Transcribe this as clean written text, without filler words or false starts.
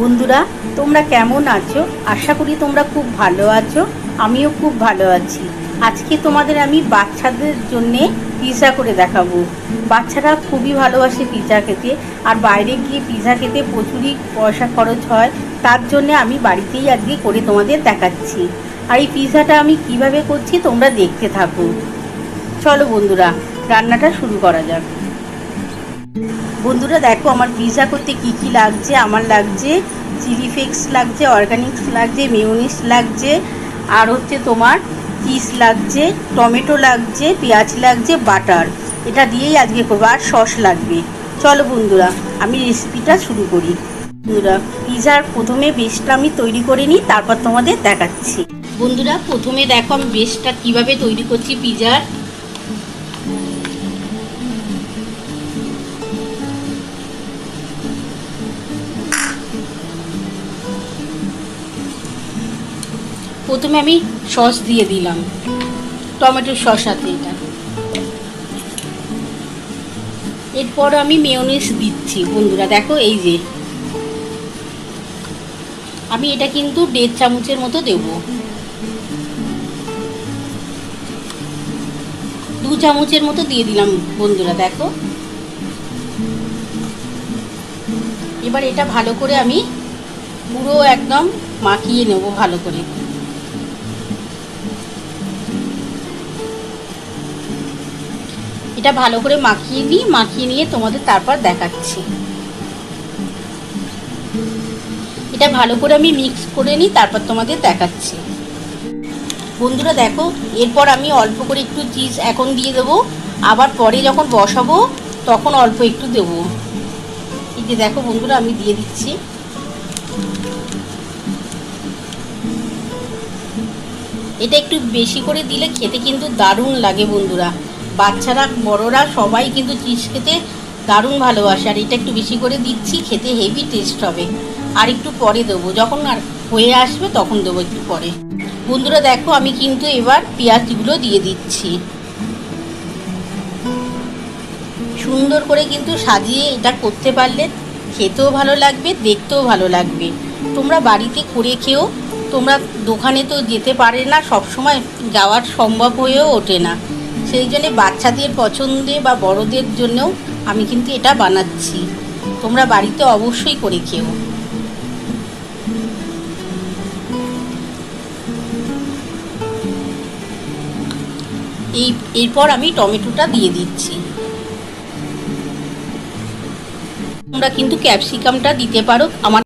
বন্ধুরা, তোমরা কেমন আছো? আশা করি তোমরা খুব ভালো আছো। আমিও খুব ভালো আছি। আজকে তোমাদের আমি বাচ্চাদের জন্যে পিৎজা করে দেখাবো। বাচ্চারা খুবই ভালোবাসে পিৎজা খেতে, আর বাইরে গিয়ে পিৎজা খেতে প্রচুরই পয়সা খরচ হয়। তার জন্যে আমি বাড়িতেই আজকে করে তোমাদের দেখাচ্ছি। আর এই পিৎজাটা আমি কিভাবে করছি তোমরা দেখতে থাকো। চলো বন্ধুরা, রান্নাটা শুরু করা যাক। বন্ধুরা দেখো, আমার পিৎজা করতে কি কি লাগছে। আমার লাগছে চিলি ফ্লেক্স, লাগছে অর্গানিক্স, লাগছে মেয়োনিজ, লাগছে আর হচ্ছে তোমার চিজ লাগছে, টমেটো লাগছে, পেঁয়াজ লাগছে, বাটার। এটা দিয়েই আজকে করবো, আর সস লাগবে। চলো বন্ধুরা, আমি রেসিপিটা শুরু করি। বন্ধুরা, পিৎজার প্রথমে বেসটা আমি তৈরি করে নিই, তারপর তোমাদের দেখাচ্ছি। বন্ধুরা, প্রথমে দেখো আমি বেসটা কিভাবে তৈরি করছি পিৎজার। প্রথমে আমি সস দিয়ে দিলাম, টমেটোর সস সাথে এটা। এরপর আমি মেয়োনিজ দিচ্ছি। বন্ধুরা দেখো, এই যে আমি এটা কিন্তু 1.5 চামচের মতো দেব। 2 চামচের মতো দিয়ে দিলাম বন্ধুরা দেখো। এবার এটা ভালো করে আমি পুরো একদম মাখিয়ে নেব ভালো করে। এটা ভালো করে মাখিয়ে নিয়ে তোমাদের তারপর দেখাচ্ছি। এটা ভালো করে আমি মিক্স করে নিই, তারপর তোমাদের দেখাচ্ছি। বন্ধুরা দেখো, এরপর আমি অল্প করে একটু চিজ এখন দিয়ে দেবো, আবার পরে যখন বসাবো তখন অল্প একটু দেবো। এই যে দেখো বন্ধুরা, আমি দিয়ে দিচ্ছি। এটা একটু বেশি করে দিলে খেতে কিন্তু দারুণ লাগে বন্ধুরা। বাচ্চারা বড়রা সবাই কিন্তু চিজ খেতে দারুণ ভালোবাসে, আর এটা একটু বেশি করে দিচ্ছি, খেতে হেভি টেস্ট হবে। আর একটু পরে দেবো, যখন আর হয়ে আসবে তখন দেবো একটু পরে। বন্ধুরা দেখো, আমি কিন্তু এবার পেঁয়াজগুলো দিয়ে দিচ্ছি। সুন্দর করে কিন্তু সাজিয়ে এটা করতে পারলে খেতেও ভালো লাগবে, দেখতেও ভালো লাগবে। তোমরা বাড়িতে করে খেও। তোমরা দোকানে তো যেতে পারে না, সব সময় যাওয়ার সম্ভব হয়েও ওঠে না। সেই জন্যে বাচ্চাদের পছন্দে বা বড়দের জন্যও আমি কিন্তু এটা বানাচ্ছি। তোমরা বাড়িতে অবশ্যই করে খেও। এরপর আমি টমেটোটা দিয়ে দিচ্ছি। তোমরা কিন্তু ক্যাপসিকামটা দিতে পারো। আমার